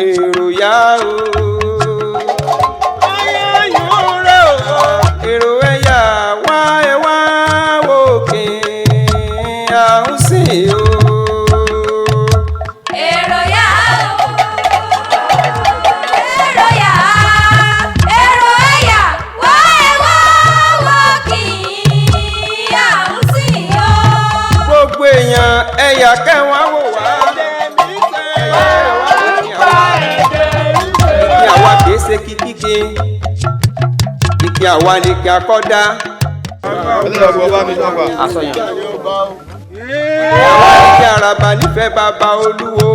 èrò yá o. Ìwúre o. Èrò ẹ̀yà wá ẹ wá wòkè àwọn sì o. Èrò yá o. Èrò yá. Èrò ẹ̀yà wá ẹ wá wòkè àwọn sì o. Gbogbo èèyàn ẹ̀yà kẹwàá wò wá. Àwa kìí ṣe kíkíke ìkí àwa ni kí a kọ́ dá. Àsọyàn. Àwa ni kí araba nífẹ̀ẹ́ bàbá olúwo.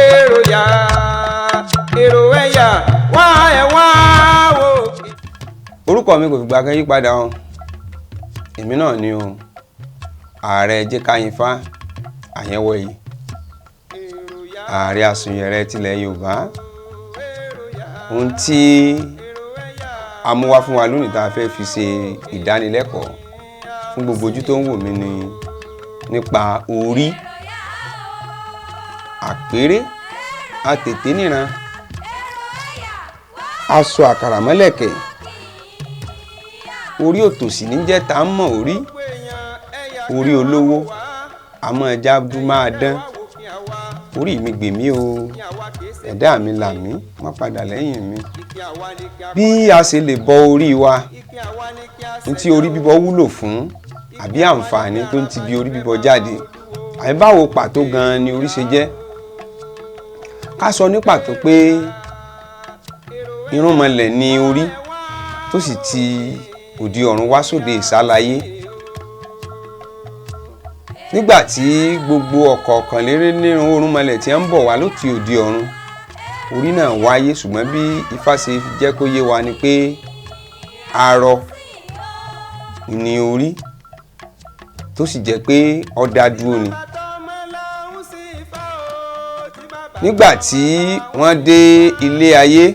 Èrò yá èrò ẹ̀yà wá ẹ̀ wá wò. Orúkọ mi kò fìgbà kan yí padà o. Èmi náà ni o Ààrẹ jẹ́ Káyinfá Àyánwọyè, Ààrẹ Asùnyẹ tilẹ̀ Yorùbá. Ohun tí a mú wá fún wa lónìí tá a fẹ́ fi ṣe ìdánilẹ́kọ̀ọ́ fún gbogbo ojú tó ń wò mí ni nípa orí, àpérè, àtètè níran, aṣọ àkàràmọ́lẹ̀kẹ̀, orí òtòṣì ní jẹ́ tá a mọ̀ orí olówó àmọ́ ẹja dún máa dán. Orí mi gbèmí o, ẹ̀dá mi là mí, má padà lẹ́yìn mi. Bí a ṣe lè bọ orí wa, ní tí orí bíbọ wúlò fún, àbí àǹfààní tó ń ti bí orí bíbọ jáde, àbí báwo pàtó gan-an ni orí ṣe jẹ́. Ká sọ ní pàtó pé irúnmọlẹ̀ ni orí tó sì ti òde ọ̀run wá sóde ìsálayé. Nígbàtí gbogbo ọ̀kọ̀ọ̀kan lérè nínú orúnmọlẹ̀ tí ń bọ̀ wá lóti òde ọ̀run, orí náà wáyé, ṣùgbọ́n bí Ifá ṣe jẹ́ kó yé wa ni pé arọ ni orí tó sì jẹ́ pé ó dá dúró ni. Nígbàtí wọ́n dé ilé ayé,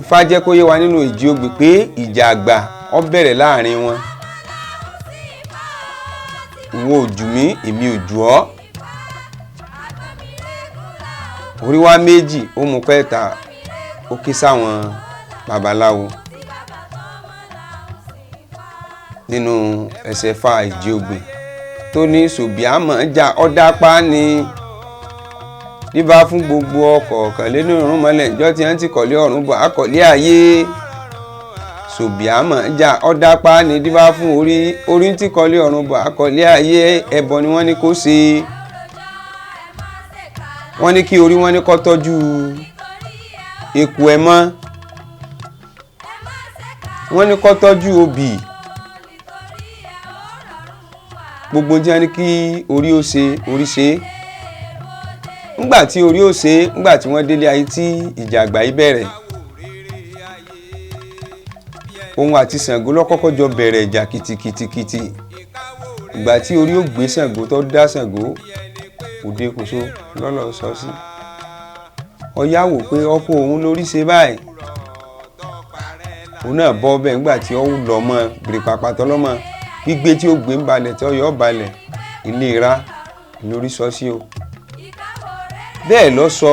Ifá jẹ́ kó yé wa nínú Èjì Ogbè pé ìjà àgbà ó bẹ̀rẹ̀ láàrin wọn. Ìwọ ò jù mí, èmi ò jù ọ́. Orí wa méjì ó mú pẹ́ẹ́ta ó ké sáwọn babaláwo nínú ẹsẹ̀ Ifá Èjì Ogbè tó ní sòbíàmọ̀ jà ọ́dápá ni bíbá fún gbogbo ọ̀kọ̀ọ̀kan lẹ́nu irúnmọlẹ̀ ìjọ tí wọ́n ti kọ̀lé ọ̀run bọ̀ àkọ̀lé ayé. Sòbíàmọ̀ jà ọ́dápá ni díbá fún orí tí kọ̀lé ọ̀run bọ̀ àkọ̀lé ayé. Ẹbọ ni wọ́n ní kó ṣe. Wọ́n ní kí orí wọn ní kó tọ́jú eku ẹmọ́. Wọ́n ní kó tọ́jú obì. Gbogbo tí wọ́n ní kí orí ó ṣe, orí ṣe. Nígbà tí orí ó ṣe, nígbà tí wọ́n délé ayé tí ìjà àgbà yìí bẹ̀rẹ̀, òun àti Ṣàngó ló kọ́kọ́ jọ bẹ̀rẹ̀ ìjà kìtìkìtìkìtì. Ìgbà tí orí ó gbé Ṣàngó tó dá Ṣàngó òde kòso lọ́lọ́ sọ sí. Ọya wò pé ọkọ òun lórí ṣe báyìí. Òun náà bọ́ bẹ́ẹ̀ nígbà tí ó lọ mọ́ bèrè pàpàtọ́ lọ́mọ gbígbé tí ó gbé ń balẹ̀ tí ó yọ balẹ̀ ilé ra lórí sọ sí o. Bẹ́ẹ̀ lọ sọ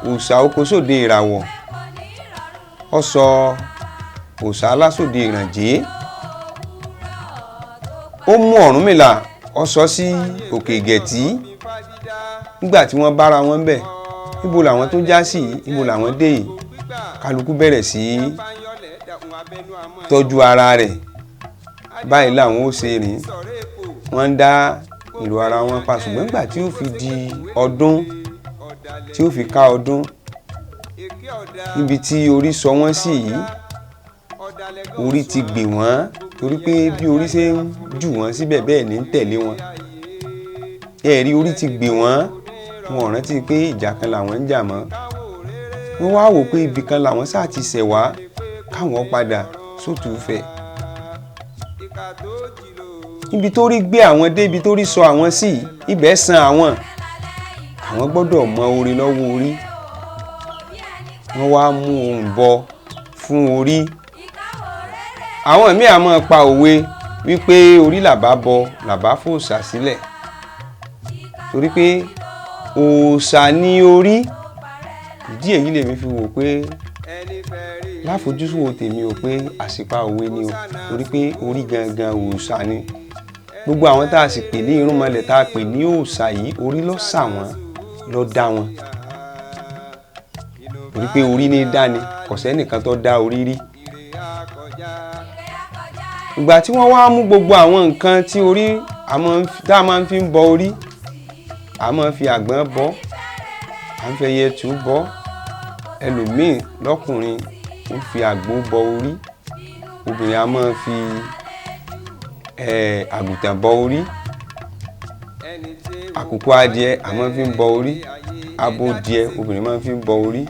òòṣà oko sóde ìràwọ̀, ó sọ òòṣà alásòde ìrànjẹ́, ó mú Ọ̀rúnmìlà ó sọ sí òkè Ìgẹ̀tì. Nígbà tí wọ́n bára wọn bẹ̀, níbo làwọn tó já sí, níbo làwọn dé yìí, kálukú bẹ̀rẹ̀ sí tọ́jú ara rẹ̀. Báyìí làwọn ó ṣe rìn, wọ́n ń dá ìlú ara wọn pa. Ṣùgbọ́n nígbà tí ó fi di ọdún, tí ó fi ká ọdún, níbi tí orí sọ wọ́n sí yìí, orí ti gbè wọ́n, torí pé bí orí ṣe ń jù wọ́n síbẹ̀ bẹ́ẹ̀ ní ń tẹ̀lé wọn. Ẹ̀rí orí ti gbè wọ́n, wọn ò rántí pé ìjà kan làwọn ń jà mọ́. Wọ́n wá wò pé ibì kan làwọn sáà ti ṣẹ̀ wá, káwọn padà sótùúfẹ̀. Ibi tó rí gbé àwọn dé, ibi tó rí sọ àwọn sí, ibẹ̀ san àwọn gbọ́dọ̀ mọ orí lọ́wọ́ orí. Wọ́n wá mú ohun bọ fún orí. Àwọn míì á máa pa òwe wípé orí làbá bọ làbá fòòṣà sílẹ̀ torí pé òòṣà ní orí. Ìdí èyí lèmi fi wò pé láfojúsùn tèmi ò pé àṣìpá òwe ni o torí pé orí gangan òòṣà ni. Gbogbo àwọn tá a sì pè ní irúnmọlẹ̀ tá a pè ní òòṣà yìí orí ló ṣà wọ́n ló dá wọn torí pé orí ní dání kò sẹ́nìkan tó dá orí rí. Ìgbà tí wọ́n wá mú gbogbo àwọn nǹkan tí orí tá a máa ń fi bọ orí, a máa ń fi àgbọn bọ, à ń fi ẹyẹ tù bọ, ẹlòmíì lọ́kùnrin ń fi àgbo bọ orí, obìnrin a máa fi àgùntàn bọ orí, àkùkọ adìẹ a máa fi bọ orí, abo díẹ̀ obìnrin máa fi bọ orí.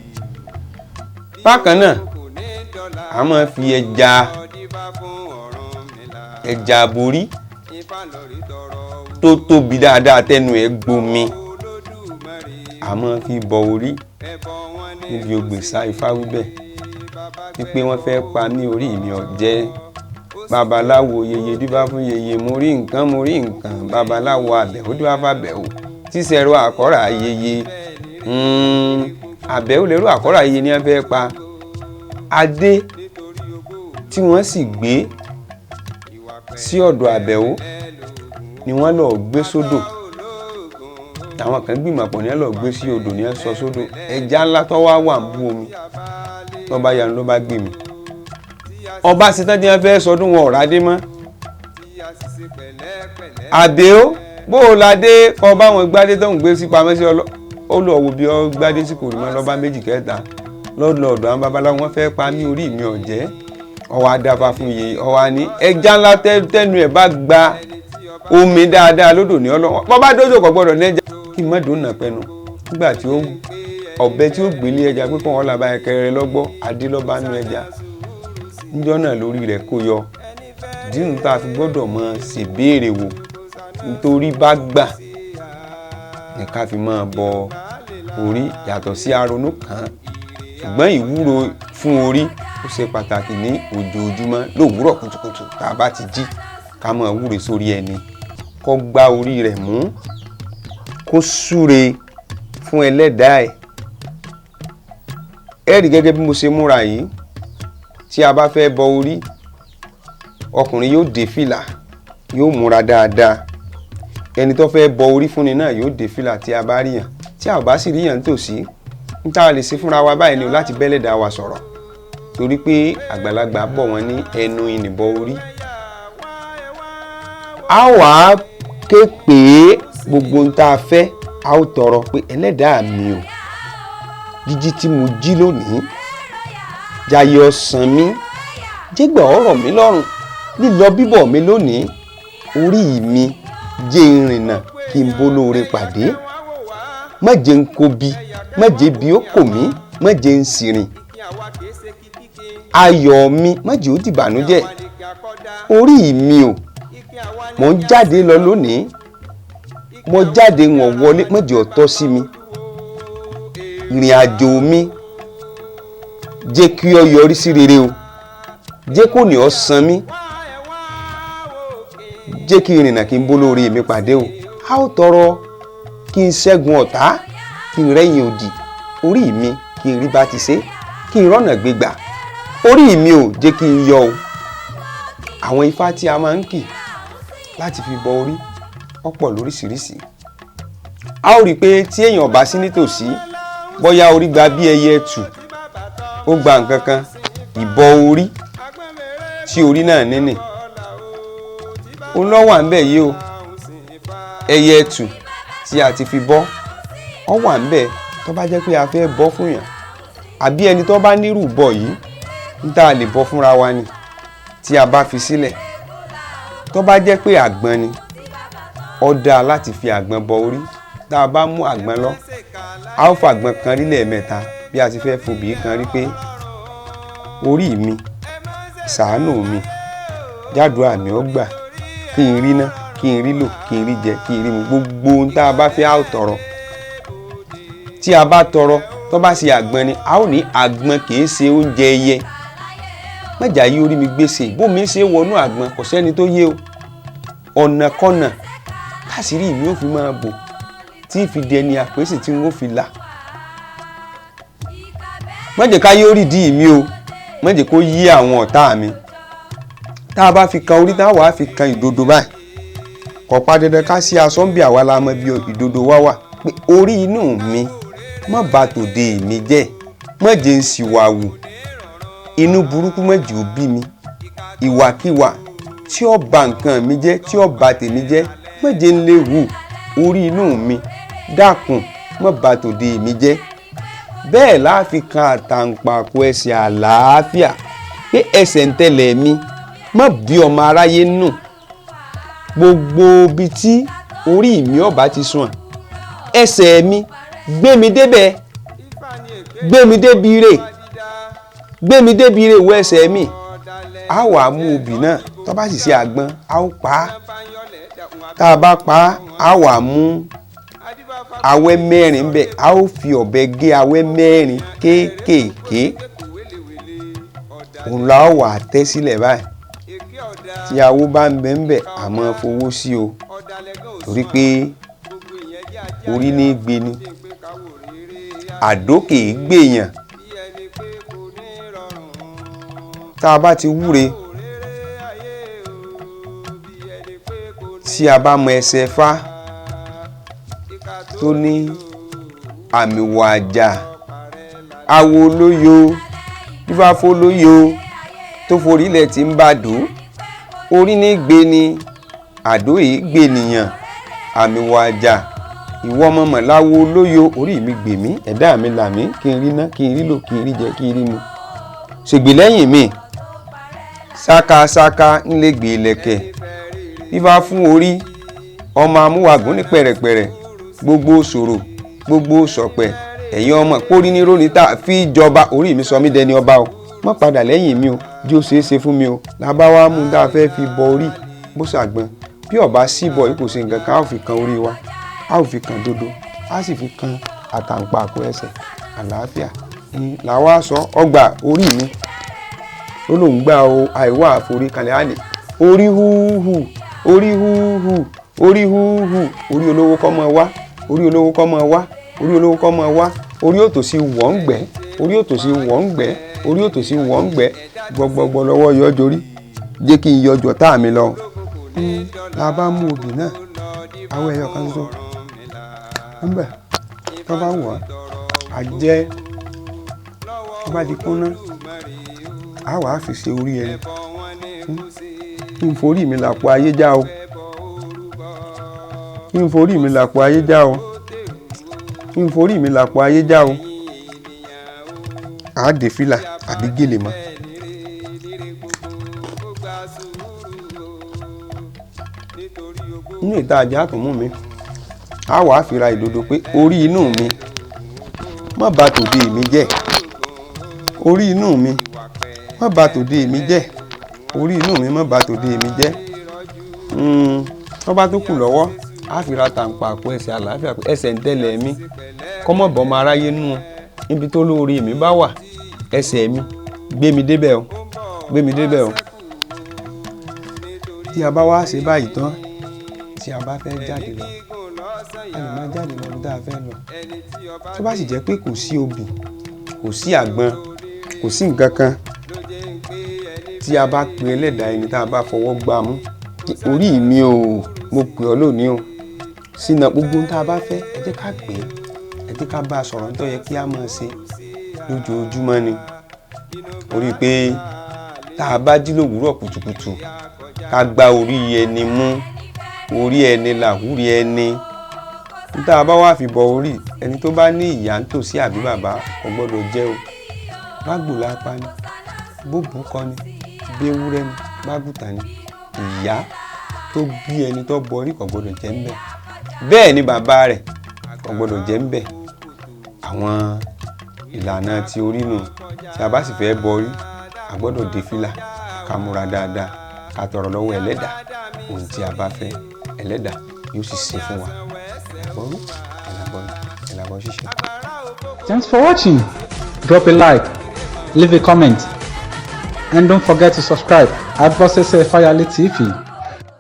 Bákan náà a máa fi ẹja borí tó tóbi dáadáa tẹnu ẹ̀ gbomi, a máa fi bọ orí. Níbi ògbèsà Ifá wíbẹ̀ wípé wọ́n fẹ́ pa mí orí mi ọ̀jẹ́, babaláwo yeye díbá fún yeye mo rí nǹkan, babaláwo àbẹ̀wò díbá fún àbẹ̀wò tíṣẹ̀rọ àkọ́rà yeye, àbẹ̀wò lẹ́rọ àkọ́rà yeye ni wọ́n fẹ́ pa. Adé tí wọ́n sì gbé sí ọ̀dọ̀ àbẹ̀wò ni wọ́n lọ gbé sódò. Àwọn kan gbìmọ̀ pọ̀ ní ẹ lọ gbé sí odò ní ẹ sọ sódò. Ẹja ńlá tó wá wà ń bú omi ló bá yanu ló bá gbé mi. Ọba ṣetán tí wọ́n fẹ́ sọdún wọn ọ̀rá dé mọ́. Àbẹ̀wò bó o la dé kọ́ bá wọn gbádé tó ń gbé sí pamọ́ sí ó lọ wo bí ọ gbádé sí kò rí mọ́ lọ́ba méjì kẹta lọ́dọ̀ àwọn babaláwo wọn fẹ́ pa mí orí mi ọ̀jẹ́. Ọwọ́ adáfa fún iye ọwọ́ ní ẹja ńlá tẹnu ẹ̀ bá gba omi dáadáa lódò ní ọlọ́wọ́ bọ́ bá dójò kò gbọ́dọ̀ nẹ́jà kí mọ́dò nà pẹ́nu. Nígbà tí ọ̀bẹ tí ó gbélé ẹja pé kọ́ wọn làbá ẹkẹrẹ lọ́gbọ́ adé lọ́ba nú ẹja níjọ́ náà lórí rẹ̀ kó yọ. Dínú tá a fi gbọ́dọ̀ mọ ṣèbéèrè wò nítorí bá gbà ní ká fi máa bọ orí yàtọ̀ sí aronú kan, ṣùgbọ́n ìwúro fún orí ó ṣe pàtàkì ní ojoojúmọ́ lówùúrọ̀ kùtùkùtù tá a bá ti jí ká máa wúre sórí ẹni, kó gbá orí rẹ̀ mú, kó súre fún ẹlẹ́dàá ẹ̀. Ẹ rí gẹ́gẹ́ bí mo ṣe múra yìí, tí a bá fẹ́ bọ orí ọkùnrin yóò dé fìlà yóò múra dáadáa, ẹni tó fẹ́ bọ orí fúnni náà yóò dé fìlà tí a bá ríyàn, tí a ò bá sì ríyàn nítòsí ní tá a lè ṣe fúnra wa báyìí ni o láti bẹ́lẹ̀dàá wa sọ̀rọ̀ torí pé àgbàlagbà bọ̀ wọ́n ní ẹnu ìnìbọ orí. A wà á ké pé gbogbo ohun tá a fẹ́ a ó tọrọ pé ẹlẹ́dàá mi o, jíjí tí mo jí lónìí jayé ọ̀sán mi jẹ́gbà ọ̀rọ̀ mi lọ́rùn, lílọ bíbọ̀ mi lónìí orí mi jẹ́ ìrìnà kí n bólóore pàdé, má jẹ́ n kobi, má jẹ́ bí ó kò mí, má jẹ́ n sìrìn, ayọ̀ mi má jẹ́ ó dìbànújẹ́. Orí mi o, mo ń jáde lọ lónìí, mo jáde wọ̀n wọlé, má jẹ́ ó tọ́ sí mi, ìrìn àjò mi jẹ́ kí ó yọrí sí rere o, jẹ́ kó ní ó san mí, jẹ́ kí ìrìnà kí n bólóore mi pàdé o. A ó tọrọ kí n ṣẹ́gun ọ̀tá, kí n rẹ́yìn òdì, orí mi kí n rí bá ti ṣe, kí n rọ́nà gbégbà, orí mi ò jẹ́ kí n yọ o. Àwọn ifá tí a máa ń kì láti fi bọ orí ọ̀pọ̀ lóríṣiríṣi. A ó rí i pé tí èèyàn bá sí nítòsí, bóyá orí gba bí ẹyẹ ẹtù, ó gba nǹkan kan, ìbọ orí tí orí náà níní ó lọ́wọ́ à ń bẹ̀ yìí o. Ẹyẹ ẹtù tí a ti fi bọ́ ọ wà ń bẹ̀ tó bá jẹ́ pé a fẹ́ bọ́ fún yàn, àbí ẹni tó bá nírú bọ̀ yìí ń tá a lè bọ́ fúnra wa ni tí a bá fi sílẹ̀. Tó bá jẹ́ pé àgbọn ni ó dáa láti fi àgbọn bọ orí. Tá a bá mú àgbọn lọ, a ó fa àgbọn kan rí lẹ́ẹ̀mẹ́ta bí a ti fẹ́ fobì kan rí pé orí mi ṣàánú mi, jádùá mi ó gbà, kí n rí ná, kí n rí lò, kí n rí jẹ, kí n rí mu, gbogbo ohun tá a bá fẹ́ a ó tọrọ. Tí a bá tọrọ tó bá ṣe àgbọn ni a ó ní àgbọn kìí ṣe oúnjẹ ẹyẹ, mẹ́jà yí orí mi gbèsè bó mi ṣe wọnú àgbọn kò sẹ́ni tó yé o ọ̀nà kọ́nà káṣírí mi ò fi máa bò tí fi di ẹni àpèsè tí n ó fi là mẹ́jẹ̀ ká yí orí dí mi o mẹ́jẹ̀ kó yí àwọn ọ̀tá mi tá a bá fi kan orí tá a wàá fi kan ìdodo báyìí kò pa dandan ká sí aṣọ ń bí àwa la mọ bí ìdodo wá wà pé orí inú mi má bà tòde mi jẹ́ má jẹ́ ń sì wà wù inú burúkú má jẹ́ ó bí mi ìwàkiwà tí ó bà nǹkan mi jẹ́ tí ó bà tèmi jẹ́ má jẹ́ ń lè wù orí inú mi dákun má bà tòde mi jẹ́ bẹ́ẹ̀ la fi kan àtàǹpàkò ẹsẹ̀ àlàáfíà pé ẹsẹ̀ ń tẹ̀lẹ̀ mi má bí ọmọ aráyé nù gbogbo bí tí orí mi ọba ti sùn ẹsẹ̀ mi gbé mi débẹ̀ gbé mi débi rè gbé mi débi rè wọ ẹsẹ̀ mi a wà mú obì náà tó bá sì ṣe àgbọn a ó pa á tá a bá pa á a wà mú awẹ́ mẹ́rin bẹ́ẹ̀ a ó fi ọ̀bẹ gé awẹ́ mẹ́rin kéékèèké òun la ó wà tẹ́ sílẹ̀ báyìí tí awó bá ń bẹ ń bẹ àmọ́ fowó sí o torí pé orí ní gbé ni àdó kìí gbèyàn tá a bá ti wúre tí a bá mọ ẹsẹ̀ fá tó ní àmì wàjà awo lóyo fífáfó lóyo tó forí ilẹ̀ tí ń bá dùn orí ní gbé ni àdó yìí gbé nìyàn àmì wàjà ìwọ mọ̀mọ̀ láwo lóyo orí mi gbè mí ẹ̀dá mi là mí kí n rí ná kí n rí lò kí n rí jẹ kí n rí mu ṣègbè lẹ́yìn mi ṣákáṣáká ńlẹ̀ gbé ilẹ̀kẹ̀ fífá fún orí ọmọ amúwàgún ní pẹ̀rẹ̀pẹ̀rẹ̀ gbogbo ṣòro gbogbo ṣọ̀pẹ̀ ẹ̀yin ọmọ pórí ní rónítà fi jọba orí mi sọ mí dẹni ọba o má padà lẹ́yìn mi o jí ó ṣeé ṣe fún mi o làbá wa mú dáa fẹ́ fi bọ orí bó ṣàgbọn bí ọba síbọ̀ yìí kò sí nǹkan kan á ò fi kan orí wa á ò fi kan dodo á sì fi kan àtàǹpàkò ẹsẹ̀ àlàáfíà làwa sọ ọgbà orí mi ó lòún gbà o àìwá àforí kalẹ̀ á ní orí húhù orí húhù orí húhù orí olówó kọ́ mọ́ wá orí olówó kọ́ mọ́ wá orí olówó kọ́ mọ́ wá orí òtòṣì wọ́n ń gbẹ́ orí òtòṣì wọ́n ń gbẹ́ orí òtòṣì wọ́n ń gbẹ́ gbọgbọgbọ lọ́wọ́ yọjọ rí jẹ́ kí n yọjọ tá mi lọ la bá mú obì náà àwọn ẹyọ kan tó ńbẹ tó bá wọ àjẹ tó bá di kúnná a wàá fi ṣe orí ẹni kí n forí mi làpò ayé já o kí n forí mi làpò ayé já o kí n forí mi làpò ayé já o àá dé fìlà àbí gèlè mọ́. Inú ìta ajá tó mú mi a wàá fi ra ìdodo pé orí inú mi má bà tòde mi jẹ́ orí inú mi má bà tòde mi jẹ́ orí inú mi má bà tòde mi jẹ́ tó bá tó kù lọ́wọ́ a fi ra tàǹpàkò ẹsẹ̀ àlàáfíà ẹsẹ̀ ń tẹ̀lẹ̀ mi kọ́mọ̀ bọ́ ọmọ aráyé nù níbi tó lóore mi bá wà ẹsẹ̀ mi gbé mi débẹ̀ o gbé mi débẹ̀ o tí a bá wá ṣe báyìí tán tí a bá fẹ́ jáde lọ a lè máa jáde lọ bí tá a fẹ́ lọ tó bá sì jẹ́ pé kò sí obì kò sí àgbọn kò sí nǹkan kan tí a bá pe ẹlẹ́dàá ẹni tá a bá fọwọ́ gbá mú orí mi o mo pè ọ́ lónìí o sínú gbogbo tá a bá fẹ́ ẹ jẹ́ ká pè é ẹ jẹ́ ká bá a sọ̀rọ̀ nítorí yẹ kí a máa ṣe lójoojúmọ́ ni orí pé tá a bá jí lówùúrọ̀ kùtùkùtù ká gbá orí ẹni mú orí ẹni làwúrí ẹni níta bá wà fi bọ orí ẹni tó bá ní ìyá nítòsí àbí bàbá kò gbọ́dọ̀ jẹ o bágbò lápá ni bóbú kọ ni béwúrẹ́ ni bágùtà ni ìyá tó bí ẹni tó bọ orí kò gbọ́dọ̀ jẹ ńbẹ̀ bẹ́ẹ̀ ni bàbá rẹ̀ kò gbọ́dọ̀ jẹ ńbẹ̀ àwọn ìlànà ti orí nù tí a bá sì fẹ́ bọ orí a gbọ́dọ̀ dé fìlà ká múra dáadáa ká tọrọ lọ́wọ́ ẹlẹ́dàá ohun tí a bá fẹ́ ẹlẹ́dàá yóò sì ṣe fún wa ẹ̀làbọ̀ ṣíṣe. Thanks for watching. Drop a like, leave a comment. And don't forget to subscribe at Bosese Fayale TV.